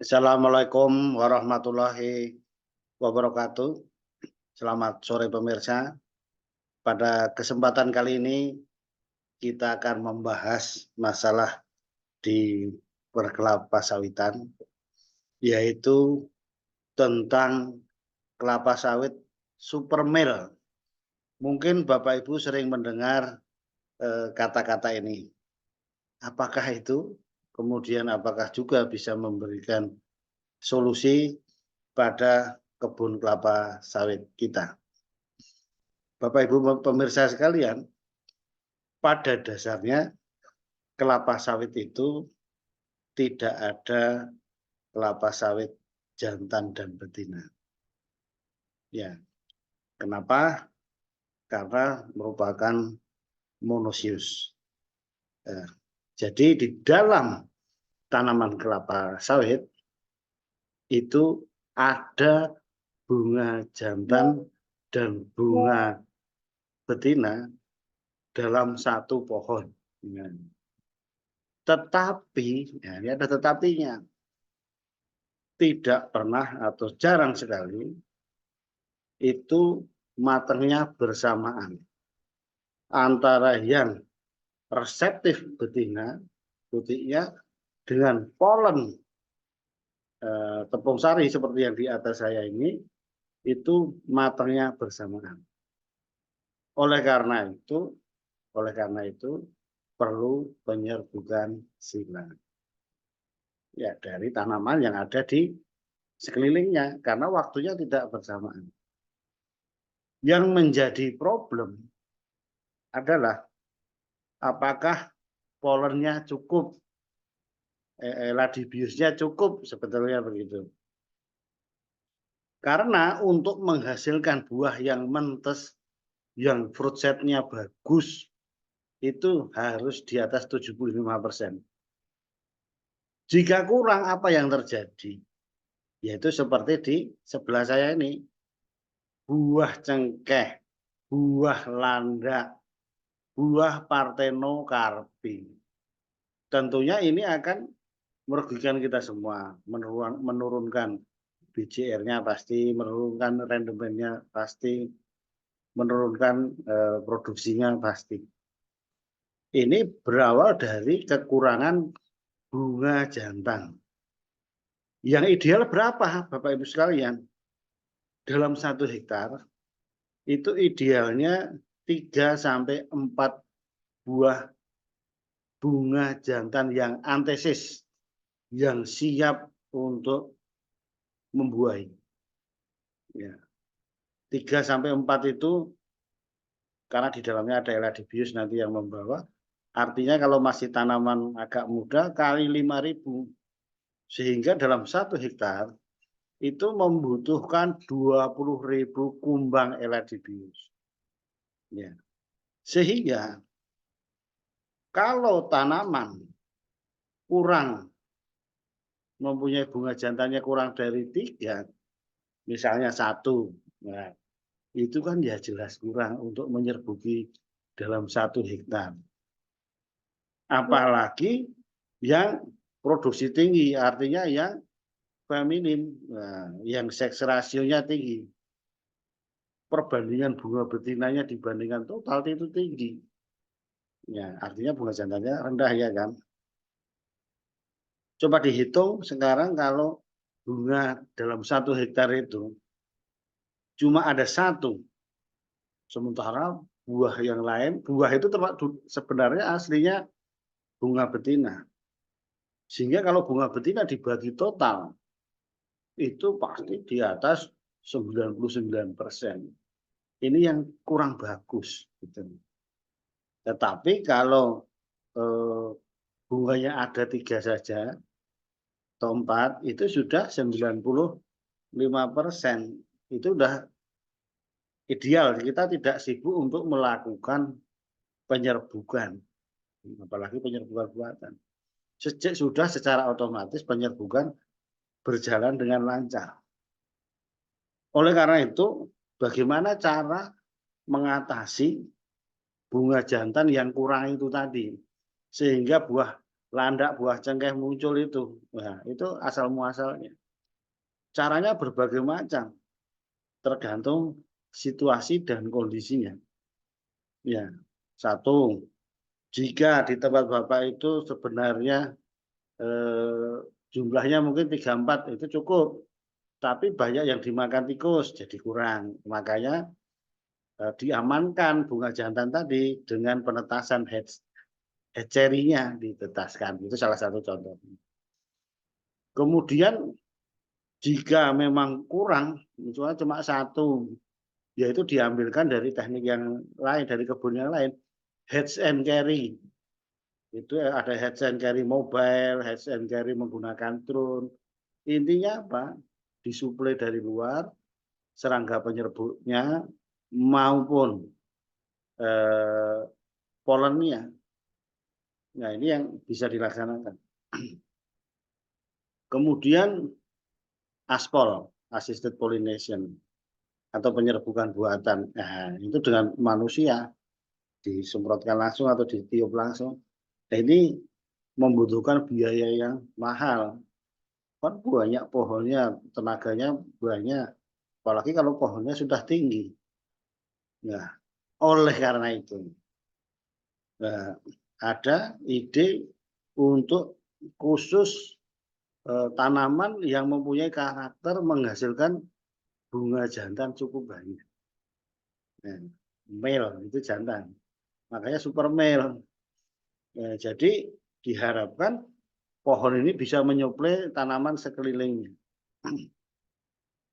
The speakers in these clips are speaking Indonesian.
Assalamualaikum warahmatullahi wabarakatuh. Selamat sore pemirsa. Pada kesempatan kali ini kita akan membahas masalah di perkelapa sawitan, yaitu tentang kelapa sawit super mil. Mungkin Bapak Ibu sering mendengar kata-kata ini. Apakah itu? Kemudian apakah juga bisa memberikan solusi pada kebun kelapa sawit kita? Bapak Ibu pemirsa sekalian, pada dasarnya kelapa sawit itu tidak ada kelapa sawit jantan dan betina. Ya, kenapa? Karena merupakan monosius. Jadi di dalam tanaman kelapa sawit itu ada bunga jantan dan bunga betina dalam satu pohon. Tetapi, ya, ini ada tetapinya, tidak pernah atau jarang sekali itu matangnya bersamaan antara yang reseptif betina putihnya dengan polen tepung sari seperti yang di atas saya ini, itu matangnya bersamaan. Oleh karena itu perlu penyerbukan silang, ya, dari tanaman yang ada di sekelilingnya karena waktunya tidak bersamaan. Yang menjadi problem adalah apakah polennya cukup, ladibiusnya cukup, sebetulnya begitu. Karena untuk menghasilkan buah yang mentes, yang fruit set-nya bagus, itu harus di atas 75%. Jika kurang, apa yang terjadi? Yaitu seperti di sebelah saya ini. Buah cengkeh, buah landak, buah partenokarpi. Tentunya ini akan merugikan kita semua, menurunkan BCR-nya pasti, menurunkan rendemennya pasti, menurunkan produksinya pasti. Ini berawal dari kekurangan bunga jantan. Yang ideal berapa, Bapak Ibu sekalian? Dalam 1 hektar itu idealnya 3-4 buah bunga jantan yang antesis, yang siap untuk membuahi. Ya. 3-4 itu karena di dalamnya ada eladibius nanti yang membawa. Artinya kalau masih tanaman agak muda kali 5.000. Sehingga dalam 1 hektar itu membutuhkan 20.000 kumbang eladibius. Ya. Sehingga kalau tanaman kurang, mempunyai bunga jantannya kurang dari 3, misalnya 1, nah, itu kan ya jelas kurang untuk menyerbuki dalam 1 hektar. Apalagi yang produksi tinggi, artinya yang feminim, nah, yang seks rasionya tinggi. Perbandingan bunga betinanya dibandingkan total itu tinggi. Ya, artinya bunga jantannya rendah, ya kan? Coba dihitung sekarang kalau bunga dalam 1 hektar itu cuma ada 1, sementara buah yang lain, buah itu sebenarnya aslinya bunga betina. Sehingga kalau bunga betina dibagi total, itu pasti di atas 99%. Ini yang kurang bagus. Gitu. Tetapi kalau bunganya ada 3 saja, atau 4, itu sudah 95%. Itu sudah ideal. Kita tidak sibuk untuk melakukan penyerbukan, apalagi penyerbukan buatan. Sudah secara otomatis penyerbukan berjalan dengan lancar. Oleh karena itu, bagaimana cara mengatasi bunga jantan yang kurang itu tadi, sehingga buah landak buah cengkeh muncul itu. Nah, itu asal muasalnya. Caranya berbagai macam, tergantung situasi dan kondisinya. Ya, satu, jika di tempat Bapak itu sebenarnya eh, jumlahnya mungkin 3-4 itu cukup, tapi banyak yang dimakan tikus jadi kurang. Makanya diamankan bunga jantan tadi dengan penetasan hatchery-nya ditetaskan. Itu salah satu contoh. Kemudian jika memang kurang, misalnya cuma satu, yaitu diambilkan dari teknik yang lain, dari kebun yang lain, hatch and carry. Itu ada hatch and carry mobile, hatch and carry menggunakan drone. Intinya apa? Disuplai dari luar, serangga penyerbuknya maupun polennya. Nah, ini yang bisa dilaksanakan. Kemudian aspol, assisted pollination, atau penyerbukan buatan. Nah, itu dengan manusia, disemprotkan langsung atau ditiup langsung. Nah, ini membutuhkan biaya yang mahal. Kan banyak pohonnya, tenaganya banyak. Apalagi kalau pohonnya sudah tinggi. Nah, oleh karena itu, nah, ada ide untuk khusus tanaman yang mempunyai karakter menghasilkan bunga jantan cukup banyak. Nah, male itu jantan, makanya super male. Ya, jadi diharapkan pohon ini bisa menyuplai tanaman sekelilingnya.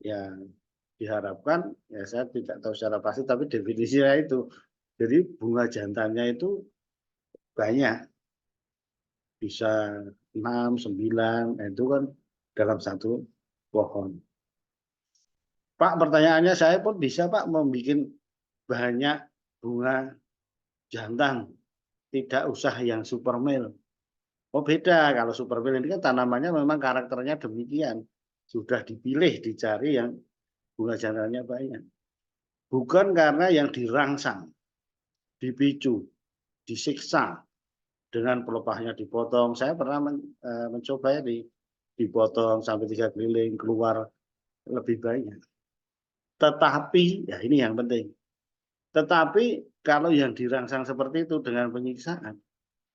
Ya, diharapkan, ya saya tidak tahu secara pasti, tapi definisinya itu. Jadi bunga jantannya itu banyak, bisa 6, 9, itu kan dalam satu pohon. Pak, pertanyaannya saya pun bisa Pak membuat banyak bunga jantan, tidak usah yang super male. Oh beda, kalau super male ini kan tanamannya memang karakternya demikian. Sudah dipilih, dicari yang bunga jantannya banyak. Bukan karena yang dirangsang, dipicu, disiksa, dengan pelepahnya dipotong. Saya pernah mencoba ya dipotong sampai 3 keliling, keluar lebih banyak. Tetapi, ya ini yang penting. Tetapi kalau yang dirangsang seperti itu dengan penyiksaan,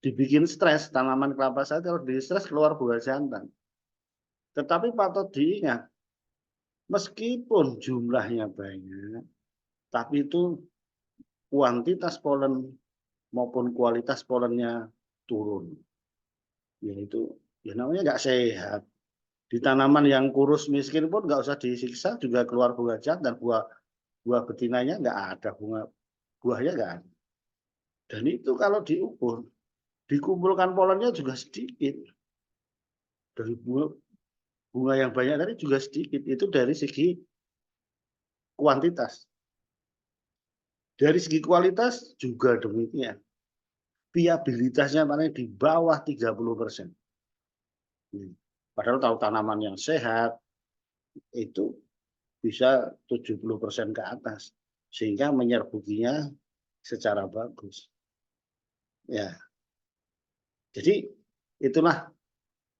dibikin stres, tanaman kelapa sawit kalau di stres keluar buah jantan. Tetapi patut diingat, meskipun jumlahnya banyak, tapi itu kuantitas polen maupun kualitas polennya turun. Yaitu, ya namanya nggak sehat. Di tanaman yang kurus miskin pun nggak usah disiksa juga keluar buah jantan, buah betinanya nggak ada, buahnya nggak ada. Dan itu kalau diukur, dikumpulkan polennya juga sedikit. Dari bunga yang banyak tadi juga sedikit. Itu dari segi kuantitas. Dari segi kualitas juga demikian. Viabilitasnya paling di bawah 30%. Padahal tahu tanaman yang sehat itu bisa 70% ke atas. Sehingga menyerbukinya secara bagus. Ya, jadi itulah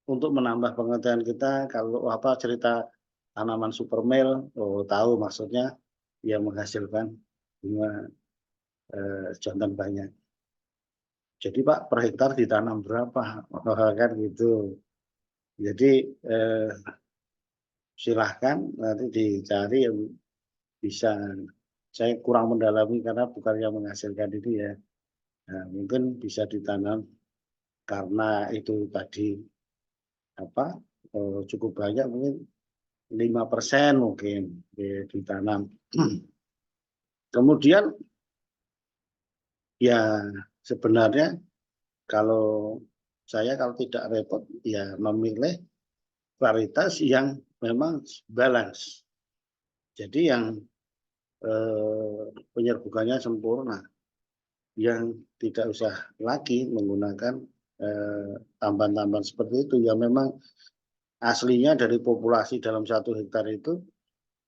untuk menambah pengetahuan kita kalau apa cerita tanaman super male, oh, tahu maksudnya yang menghasilkan bunga jantan banyak. Jadi Pak per hektar ditanam berapa? Kan gitu. Jadi silahkan nanti dicari yang bisa. Saya kurang mendalami karena bukan yang menghasilkan ini ya. Nah, mungkin bisa ditanam karena itu tadi apa cukup banyak mungkin 5% mungkin ditanam. Kemudian ya sebenarnya kalau saya kalau tidak repot ya memilih varietas yang memang balance. Jadi yang penyerbukannya sempurna, yang tidak usah lagi menggunakan tambahan-tambahan seperti itu yang memang aslinya dari populasi dalam 1 hektar itu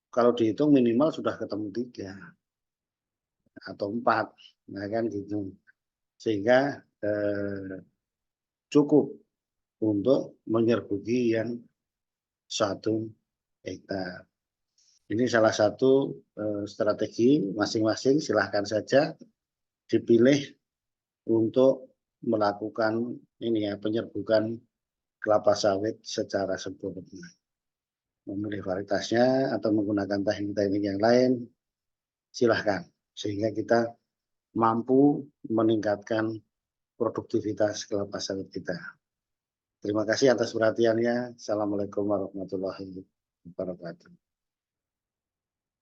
kalau dihitung minimal sudah ketemu 3 atau 4, nah kan gitu. Sehingga cukup untuk menyerbuki yang 1 hektar. Ini salah satu strategi masing-masing, silahkan saja dipilih untuk melakukan ini ya, penyerbukan kelapa sawit secara sempurna. Memilih varietasnya atau menggunakan teknik-teknik yang lain, silahkan. Sehingga kita mampu meningkatkan produktivitas kelapa sawit kita. Terima kasih atas perhatiannya. Assalamualaikum warahmatullahi wabarakatuh.